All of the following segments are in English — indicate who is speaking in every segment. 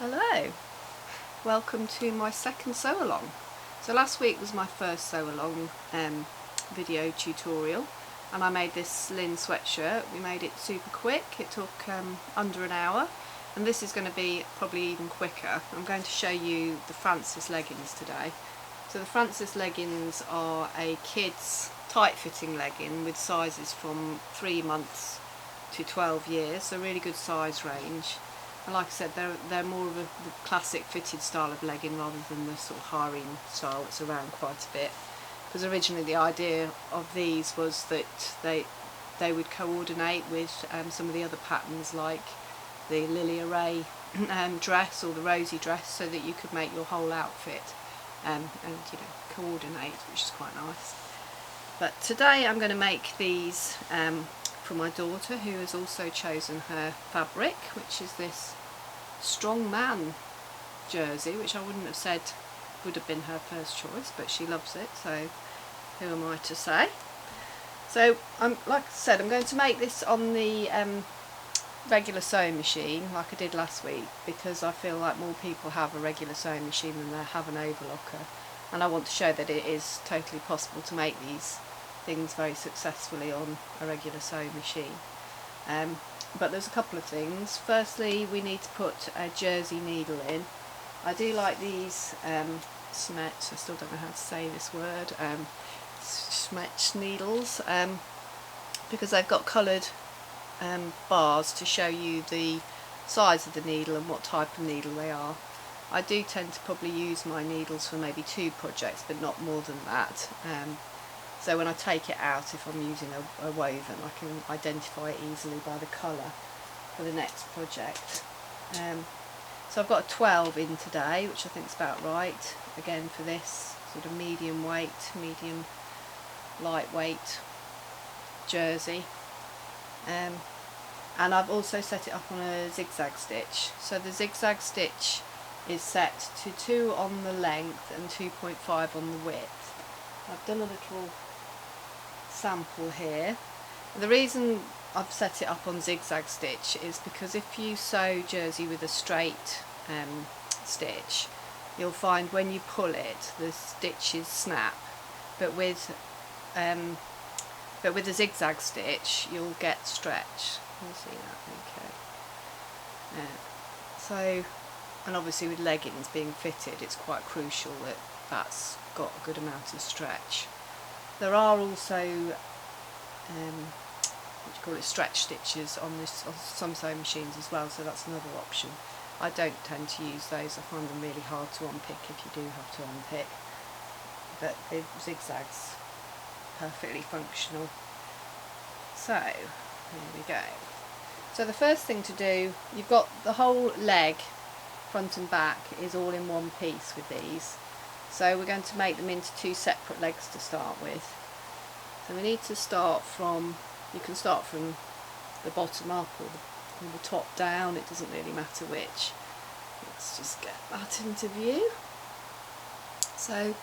Speaker 1: Hello, welcome to my second sew along. So last week was my first sew along video tutorial, and I made this linen sweatshirt. We made it super quick, it took under an hour, and this is going to be probably even quicker. I'm going to show you the Frances leggings today. So the Frances leggings are a kids tight fitting legging with sizes from 3 months to 12 years, so really good size range. And like I said, they're more of the classic fitted style of legging rather than the sort of harem style that's around quite a bit. Because originally the idea of these was that they would coordinate with some of the other patterns, like the Lilia Ray dress or the Rosie dress, so that you could make your whole outfit and coordinate, which is quite nice. But today I'm going to make these for my daughter, who has also chosen her fabric, which is this strong man jersey, which I wouldn't have said would have been her first choice, but she loves it, so who am I to say. So like I said, I'm going to make this on the regular sewing machine like I did last week, because I feel like more people have a regular sewing machine than they have an overlocker, and I want to show that it is totally possible to make these things very successfully on a regular sewing machine. But there's a couple of things. Firstly, we need to put a jersey needle in. I do like these smets, I still don't know how to say this word, smets needles, because they've got coloured bars to show you the size of the needle and what type of needle they are. I do tend to probably use my needles for maybe 2 projects, but not more than that. So when I take it out, if I'm using a woven, I can identify it easily by the colour for the next project. So I've got a 12 in today, which I think is about right, again for this sort of medium weight, medium lightweight jersey. And I've also set it up on a zigzag stitch. So the zigzag stitch is set to 2 on the length and 2.5 on the width. I've done a little sample here. The reason I've set it up on zigzag stitch is because if you sew jersey with a straight stitch, you'll find when you pull it the stitches snap, but with a zigzag stitch you'll get stretch. Can you see that? Okay. So, and obviously with leggings being fitted, it's quite crucial that that's got a good amount of stretch. There are also stretch stitches on some sewing machines as well, so that's another option. I don't tend to use those, I find them really hard to unpick if you do have to unpick, but the zigzags perfectly functional. So here we go. So the first thing to do, you've got the whole leg, front and back, is all in one piece with these. So we're going to make them into 2 separate legs to start with. So we need to start from, you can start from the bottom up or the top down, it doesn't really matter which. Let's just get that into view. So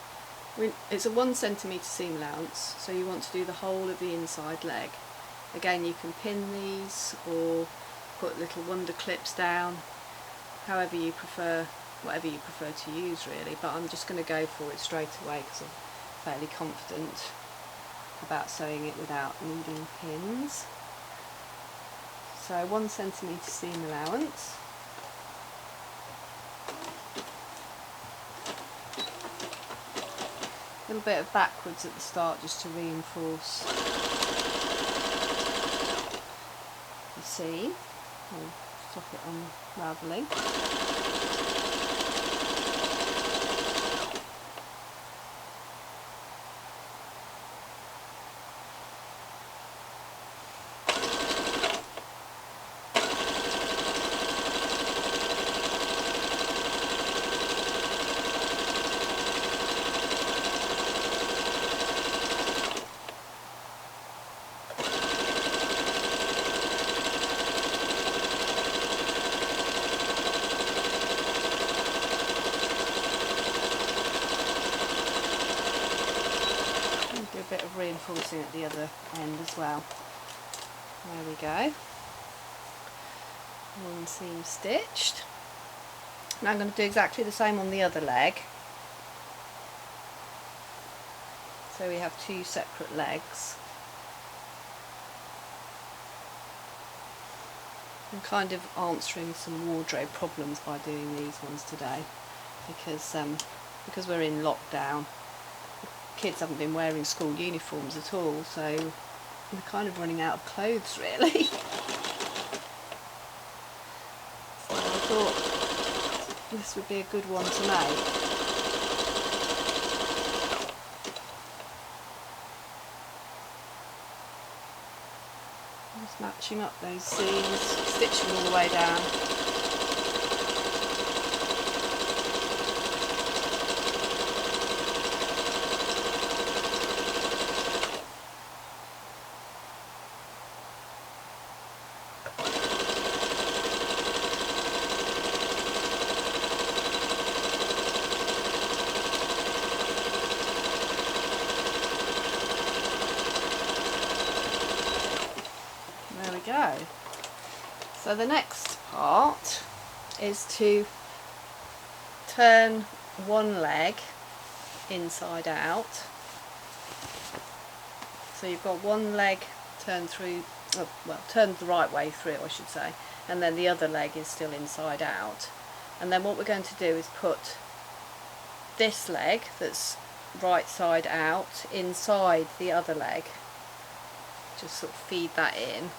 Speaker 1: it's a 1 centimetre seam allowance, so you want to do the whole of the inside leg. Again, you can pin these or put little wonder clips down, however you prefer, whatever you prefer to use really, but I'm just going to go for it straight away because I'm fairly confident about sewing it without needing pins. So 1 centimetre seam allowance. A little bit of backwards at the start just to reinforce the seam. I'll stop it unravelling. Bit of reinforcing at the other end as well. There we go. 1 seam stitched. Now I'm going to do exactly the same on the other leg. So we have two separate legs. I'm kind of answering some wardrobe problems by doing these ones today, because we're in lockdown. Kids haven't been wearing school uniforms at all, so we're kind of running out of clothes really. So I thought this would be a good one to make. Just matching up those seams, stitching all the way down. There we go. So the next part is to turn one leg inside out. So you've got one leg turned through, turned the right way through, I should say, and then the other leg is still inside out. And then what we're going to do is put this leg that's right side out inside the other leg. Just sort of feed that in.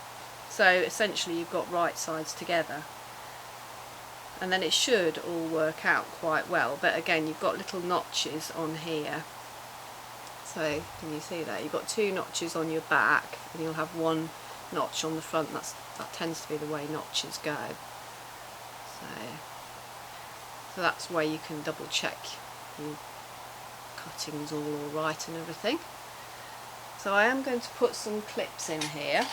Speaker 1: So essentially you've got right sides together, and then it should all work out quite well. But again, you've got little notches on here. So can you see that? You've got two notches on your back, and you'll have one notch on the front. That tends to be the way notches go. So that's where you can double check your cutting's all right and everything. So I am going to put some clips in here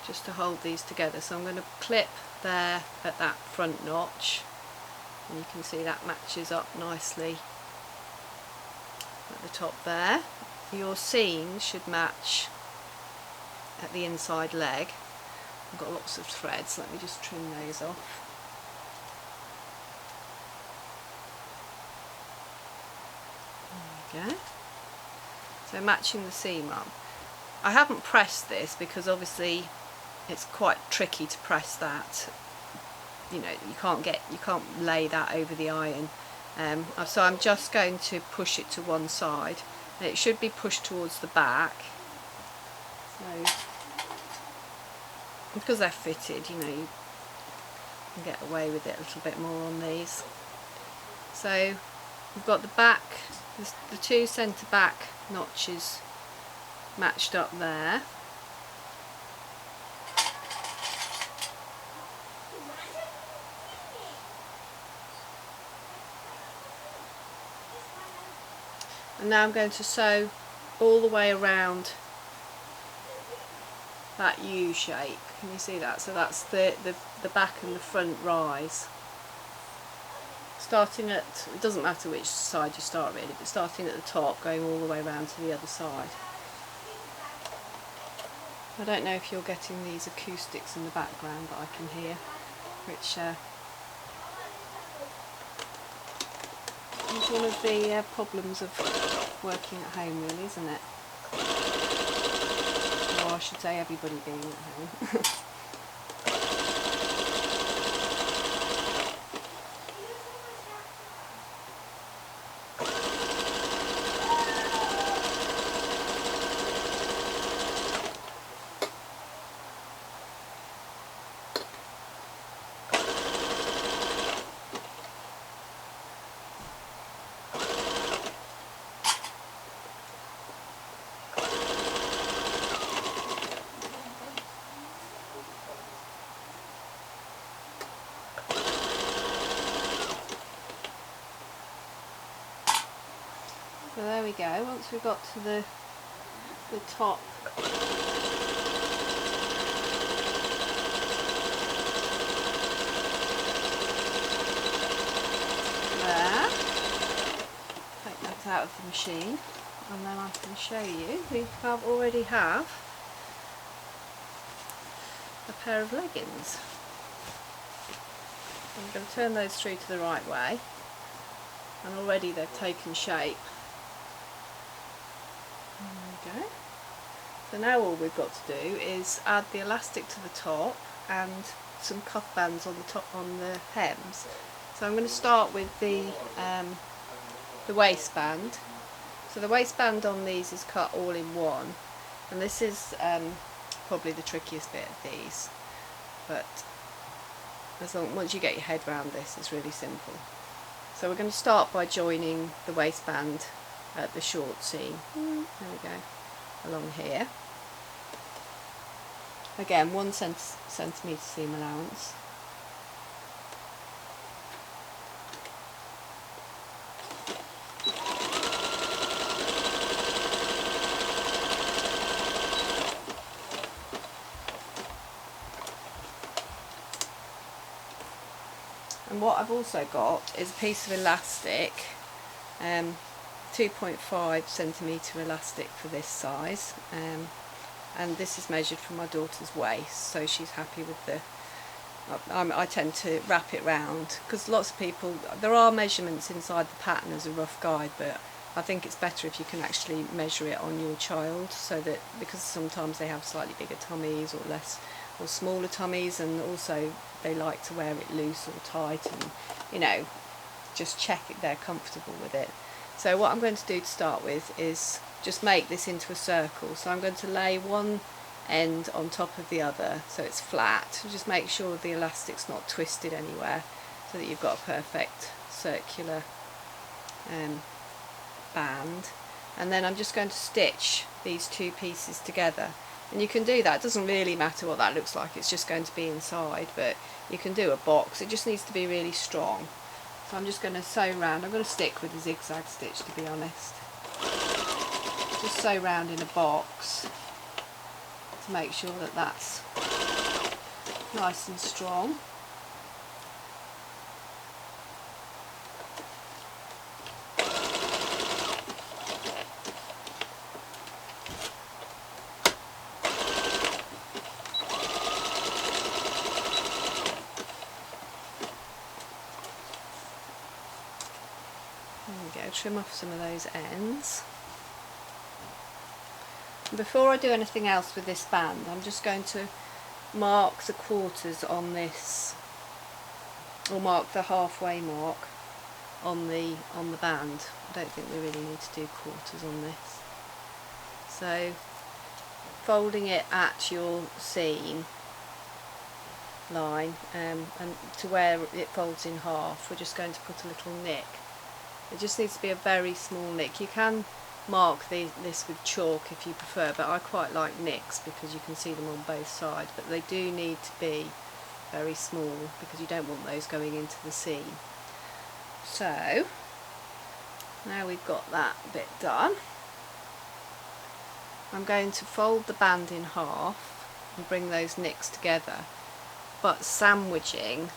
Speaker 1: just to hold these together. So I'm going to clip there at that front notch, and you can see that matches up nicely at the top there. Your seams should match at the inside leg. I've got lots of threads, let me just trim those off. There we go. So matching the seam up. I haven't pressed this because obviously it's quite tricky to press that. You know, you can't lay that over the iron. So I'm just going to push it to one side, and it should be pushed towards the back. So because they're fitted, you know, you can get away with it a little bit more on these. So we've got the back, the two centre back notches matched up there. And now I'm going to sew all the way around that U shape. Can you see that? So that's the back and the front rise. Starting at, it doesn't matter which side you start really, but starting at the top, going all the way around to the other side. I don't know if you're getting these acoustics in the background that I can hear, which is one of the problems of working at home really, isn't it? Or I should say everybody being at home. So there we go, once we've got to the top there, take that out of the machine, and then I can show you we already have a pair of leggings. I'm going to turn those through to the right way, and already they've taken shape. There we go. So now all we've got to do is add the elastic to the top and some cuff bands on the top, on the hems. So I'm going to start with the waistband. So the waistband on these is cut all in one, and this is probably the trickiest bit of these, but once you get your head around this, it's really simple. So we're going to start by joining the waistband at the short seam. There we go, along here. Again, 1 centimetre seam allowance. And what I've also got is a piece of elastic, 2.5 centimetre elastic for this size, and this is measured from my daughter's waist, so she's happy with the, I tend to wrap it round, because lots of people, there are measurements inside the pattern as a rough guide, but I think it's better if you can actually measure it on your child, so that, because sometimes they have slightly bigger tummies or less, or smaller tummies, and also they like to wear it loose or tight, and you know, just check it they're comfortable with it. So what I'm going to do to start with is just make this into a circle. So I'm going to lay one end on top of the other so it's flat. Just make sure the elastic's not twisted anywhere, so that you've got a perfect circular band. And then I'm just going to stitch these two pieces together. And you can do that, it doesn't really matter what that looks like, it's just going to be inside, but you can do a box, it just needs to be really strong. So I'm just going to sew round, I'm going to stick with the zigzag stitch to be honest. Just sew round in a box to make sure that that's nice and strong. There we go, trim off some of those ends. Before I do anything else with this band, I'm just going to mark the quarters on this, or mark the halfway mark on the band. I don't think we really need to do quarters on this. So folding it at your seam line, and to where it folds in half, we're just going to put a little nick. It just needs to be a very small nick. You can mark this with chalk if you prefer, but I quite like nicks because you can see them on both sides, but they do need to be very small because you don't want those going into the seam. So now we've got that bit done, I'm going to fold the band in half and bring those nicks together, but sandwiching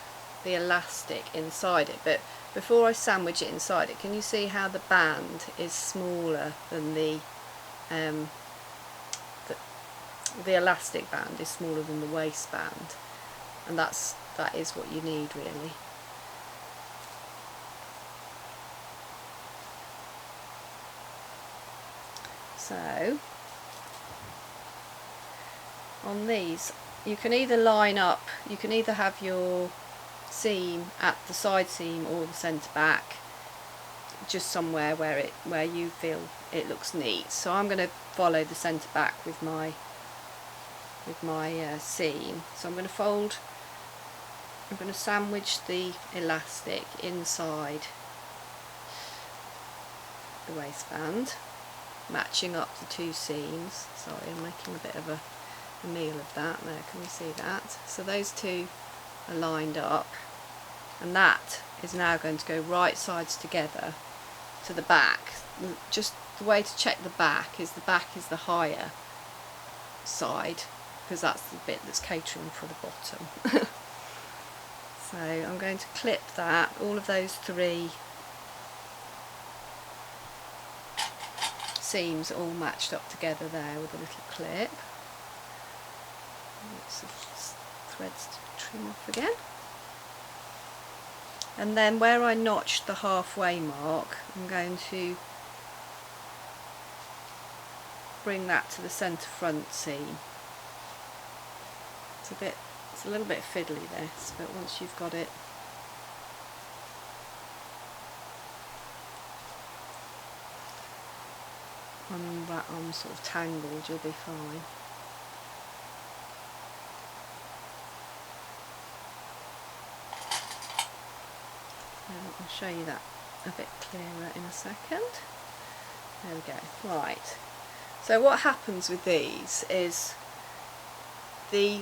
Speaker 1: the elastic inside it. But before I sandwich it inside it, can you see how the band is smaller than the elastic band is smaller than the waistband, and that is what you need really. So on these you can either line up, you can either have your seam at the side seam or the centre back, just somewhere where you feel it looks neat. So I'm going to follow the centre back with my seam. So I'm going to sandwich the elastic inside the waistband, matching up the two seams. Sorry, I'm making a bit of a meal of that there, can you see that? So those two are lined up, and that is now going to go right sides together to the back. Just the way to check the back is the higher side, because that's the bit that's catering for the bottom. So I'm going to clip that, all of those three seams all matched up together there with a little clip. Lots of threads to trim off again. and then where I notched the halfway mark, I'm going to bring that to the centre front seam. It's a little bit fiddly this, but once you've got it sort of tangled, you'll be fine. I'll show you that a bit clearer in a second. There we go. Right. So what happens with these is the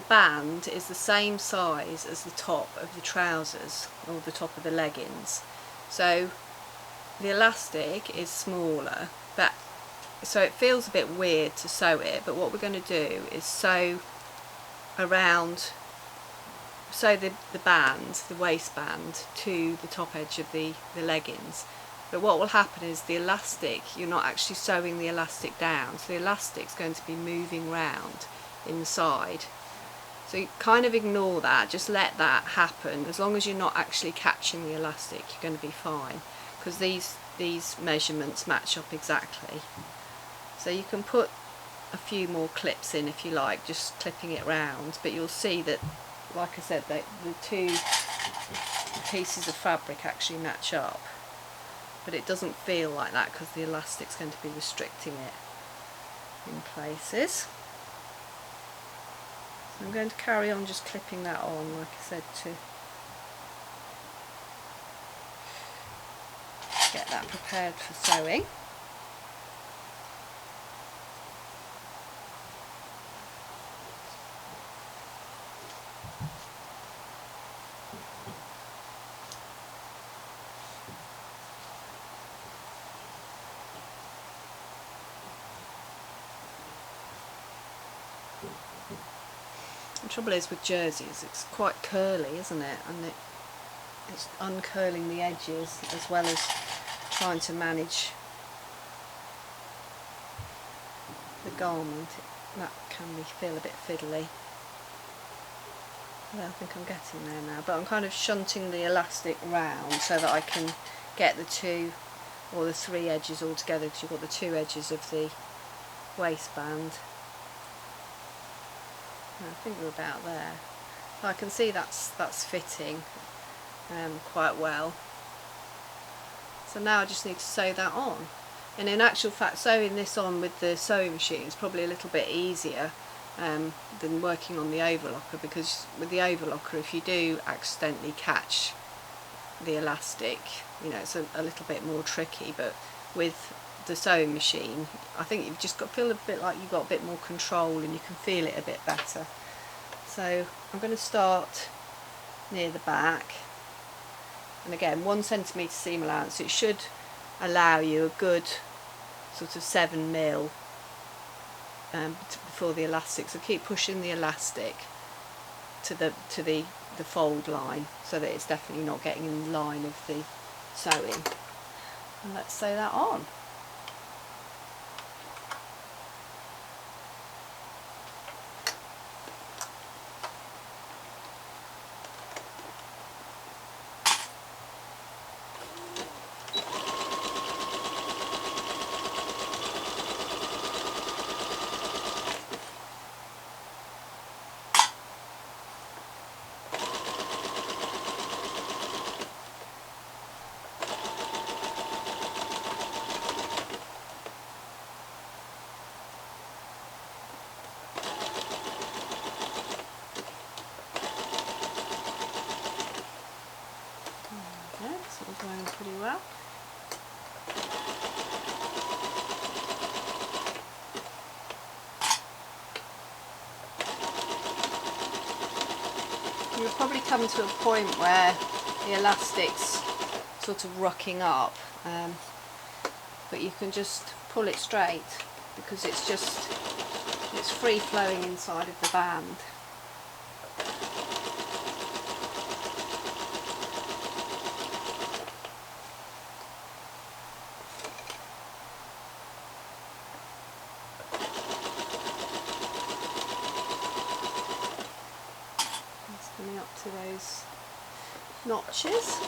Speaker 1: band is the same size as the top of the trousers or the top of the leggings. So the elastic is smaller, but so it feels a bit weird to sew it, but what we're going to do is sew the band, the waistband, to the top edge of the leggings. But what will happen is the elastic, you're not actually sewing the elastic down, so the elastic's going to be moving round inside. So you kind of ignore that, just let that happen. As long as you're not actually catching the elastic, you're going to be fine, because these measurements match up exactly. So you can put a few more clips in if you like, just clipping it round, but you'll see that, like I said, the two pieces of fabric actually match up, but it doesn't feel like that because the elastic's going to be restricting it in places. So I'm going to carry on just clipping that on, like I said, to get that prepared for sewing. The trouble is with jerseys, it's quite curly, isn't it? And it's uncurling the edges as well as trying to manage the garment. That can feel a bit fiddly. But I think I'm getting there now. But I'm kind of shunting the elastic round so that I can get the two or the three edges all together, because you've got the two edges of the waistband. I think we're about there. I can see that's fitting quite well. So now I just need to sew that on. And in actual fact, sewing this on with the sewing machine is probably a little bit easier than working on the overlocker, because with the overlocker, if you do accidentally catch the elastic, you know, it's a little bit more tricky. But with the sewing machine, I think you've just got to feel a bit like you've got a bit more control and you can feel it a bit better. So I'm going to start near the back, and again 1 centimetre seam allowance. It should allow you a good sort of 7mm before the elastic, so keep pushing the elastic to the fold line so that it's definitely not getting in line of the sewing. And let's sew that on. It's all going pretty well. You'll probably come to a point where the elastic's sort of rocking up, but you can just pull it straight because it's free flowing inside of the band. Coming up to those notches.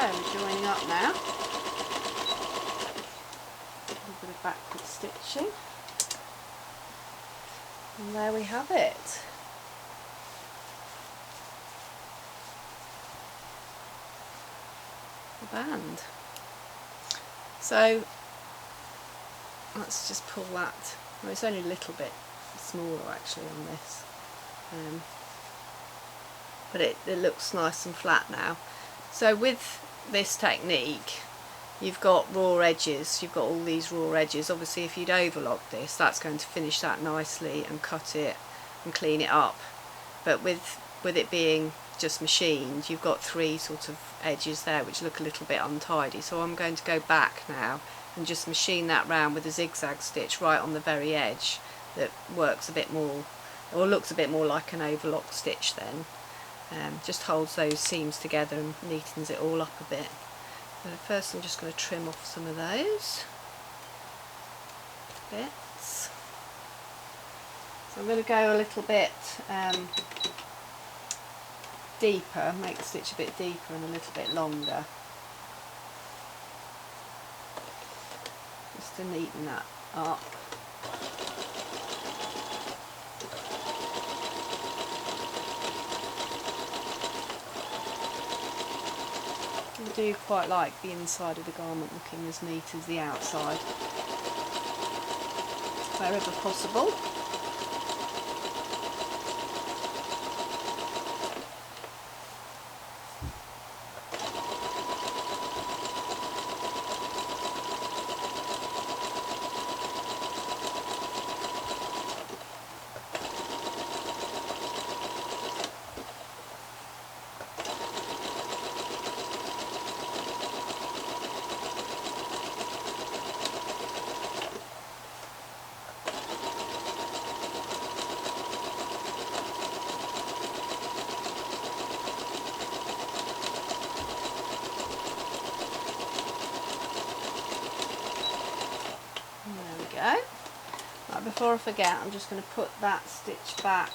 Speaker 1: We're joining up now. A little bit of backward stitching. And there we have it. The band. So let's just pull that. Well, it's only a little bit smaller actually on this. But it looks nice and flat now. So with this technique, you've got raw edges, you've got all these raw edges. Obviously if you'd overlock this, that's going to finish that nicely and cut it and clean it up. But with it being just machined, you've got three sort of edges there which look a little bit untidy. So I'm going to go back now and just machine that round with a zigzag stitch right on the very edge that works a bit more, or looks a bit more like an overlock stitch then. Just holds those seams together and neatens it all up a bit. But first I'm just going to trim off some of those bits. So I'm going to go a little bit deeper, make the stitch a bit deeper and a little bit longer, just to neaten that up. I do quite like the inside of the garment looking as neat as the outside, wherever possible. Right, before I forget, I'm just going to put that stitch back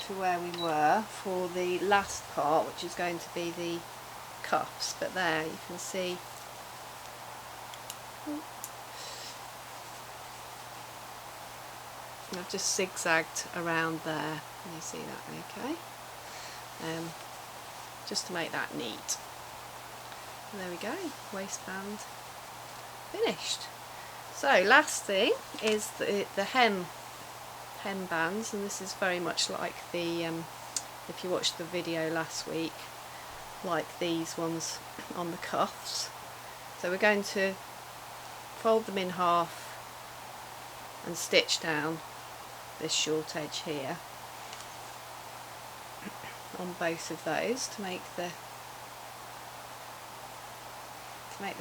Speaker 1: to where we were for the last part, which is going to be the cuffs. But there you can see I've just zigzagged around there. Can you see that okay? Just to make that neat. And there we go, waistband finished. So last thing is the hem bands, and this is very much like the if you watched the video last week, like these ones on the cuffs. So we're going to fold them in half and stitch down this short edge here on both of those to make the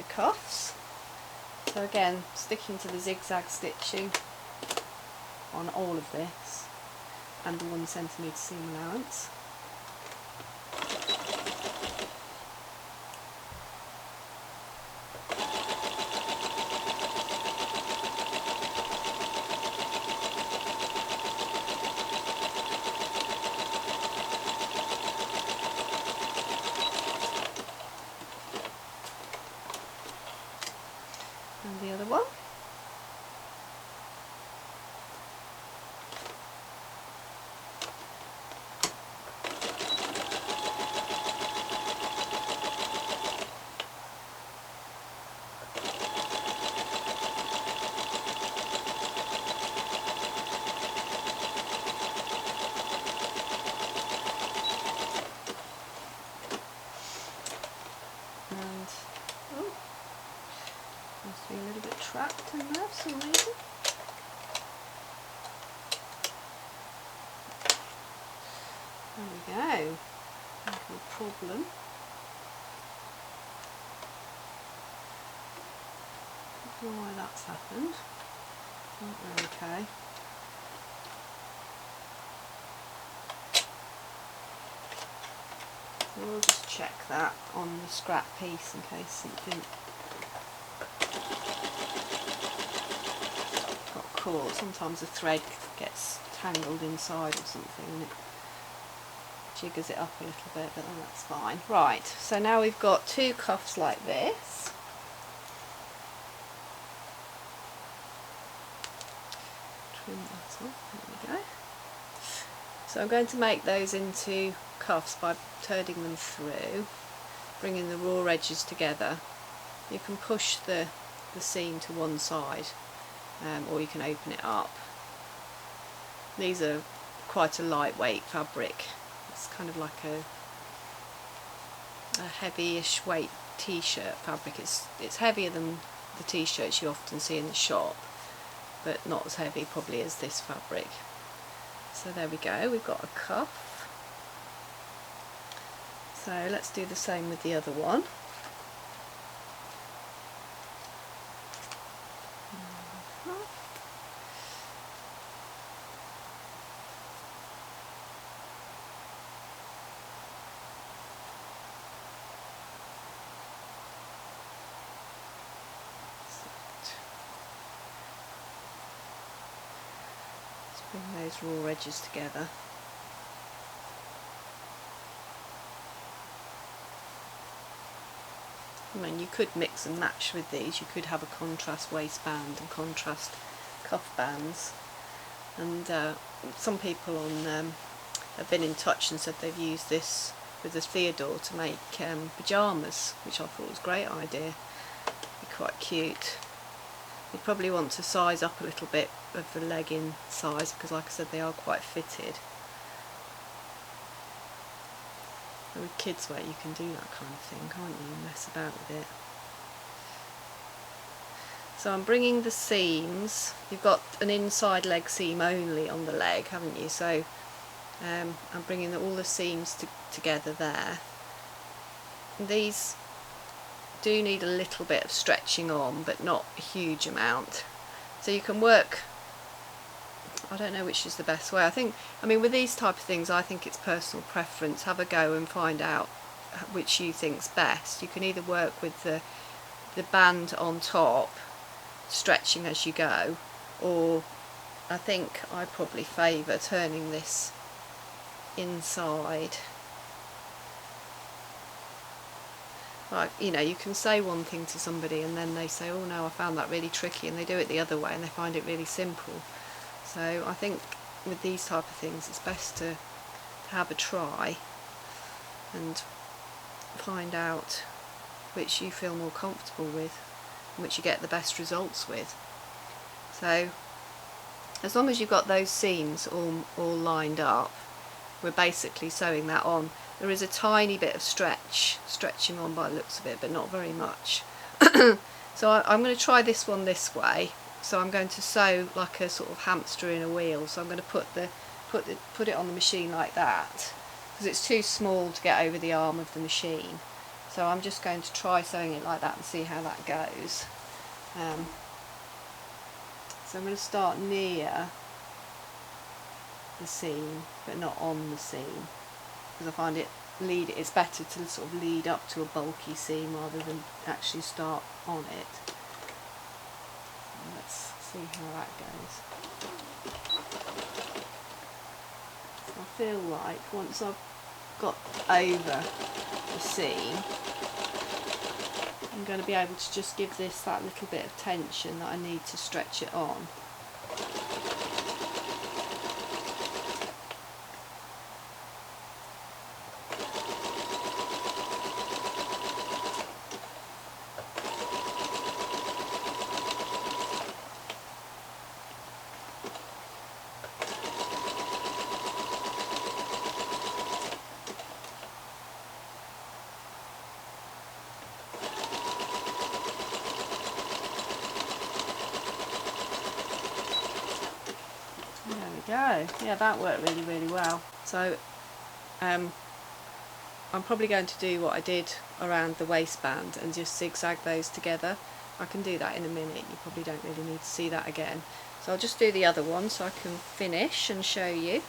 Speaker 1: cuffs. So again, sticking to the zigzag stitching on all of this and the 1 centimetre seam allowance. And the other one. And oh, must be a little bit trapped in there for some reason. There we go. problem. I don't know why that's happened. Not really okay. We'll just check that on the scrap piece in case it didn't got caught. Sometimes the thread gets tangled inside or something and it jiggers it up a little bit, but then that's fine. Right, so now we've got two cuffs like this. Trim that off, there we go. So I'm going to make those into cuffs by turning them through, bringing the raw edges together. You can push the seam to one side or you can open it up. These are quite a lightweight fabric. It's kind of like a heavy-ish weight t-shirt fabric. It's heavier than the t-shirts you often see in the shop, but not as heavy probably as this fabric. So there we go, we've got a cuff. So let's do the same with the other one. Let's bring those raw edges together. I mean, you could mix and match with these. You could have a contrast waistband and contrast cuff bands. And some people have been in touch and said they've used this with the Theodore to make pyjamas, which I thought was a great idea. Be quite cute. You probably want to size up a little bit of the legging size because, like I said, they are quite fitted. And with kids wear you can do that kind of thing, can't you? Mess about with it. So I'm bringing the seams. You've got an inside leg seam only on the leg, haven't you? So I'm bringing all the seams together there. And these do need a little bit of stretching on, but not a huge amount. So you can work, I don't know which is the best way. I mean with these type of things I think it's personal preference. Have a go and find out which you think's best. You can either work with the band on top, stretching as you go, or I think I probably favour turning this inside. Like, you know, you can say one thing to somebody and then they say, oh no, I found that really tricky, and they do it the other way and they find it really simple. So I think with these type of things it's best to have a try and find out which you feel more comfortable with and which you get the best results with. So as long as you've got those seams all lined up, we're basically sewing that on. There is a tiny bit of stretching on by the looks of it, but not very much. So I'm going to try this one this way. So I'm going to sew like a sort of hamster in a wheel. So I'm going to put it on the machine like that because it's too small to get over the arm of the machine. So I'm just going to try sewing it like that and see how that goes. So I'm going to start near the seam, but not on the seam, because I find it's better to sort of lead up to a bulky seam rather than actually start on it. Let's see how that goes. I feel like once I've got over the seam, I'm going to be able to just give this that little bit of tension that I need to stretch it on. Go. Yeah, that worked really well. So I'm probably going to do what I did around the waistband and just zigzag those together. I can do that in a minute, you probably don't really need to see that again. So I'll just do the other one so I can finish and show you.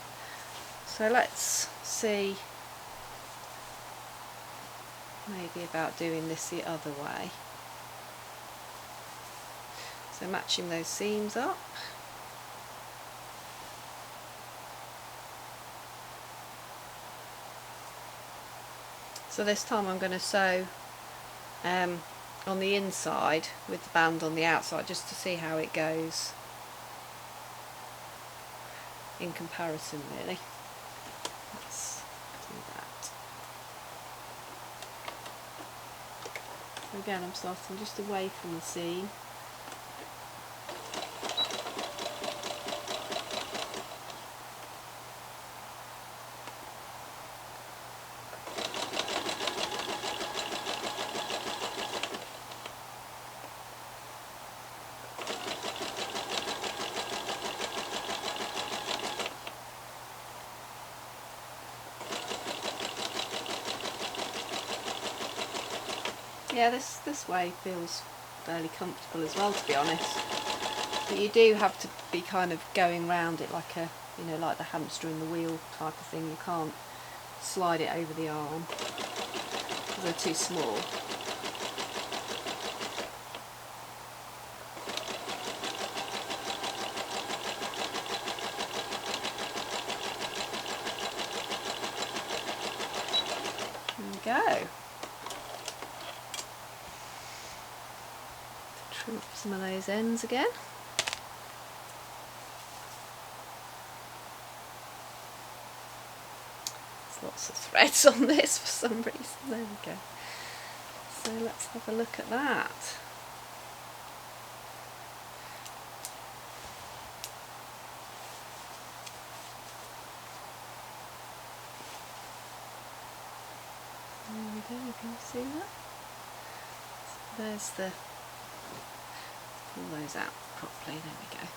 Speaker 1: So let's see maybe about doing this the other way. So matching those seams up. So this time I'm going to sew on the inside with the band on the outside, just to see how it goes in comparison really. Let's do that. So again, I'm starting just away from the seam. Yeah, this way feels fairly comfortable as well, to be honest. But you do have to be kind of going round it like a, you know, like the hamster in the wheel type of thing. You can't slide it over the arm because they're too small. There we go. Trim up some of those ends again. There's lots of threads on this for some reason. There we go. So let's have a look at that. There we go, you can see that. So there's the, pull those out properly, there we go.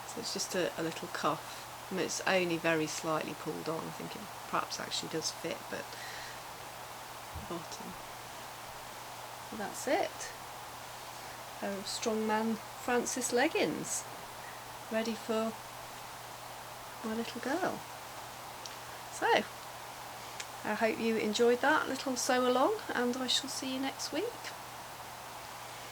Speaker 1: So it's just a little cuff. And it's only very slightly pulled on. I think it perhaps actually does fit, but the bottom. So that's it. A Strongman Frances leggings, ready for my little girl. So I hope you enjoyed that little sew along, and I shall see you next week.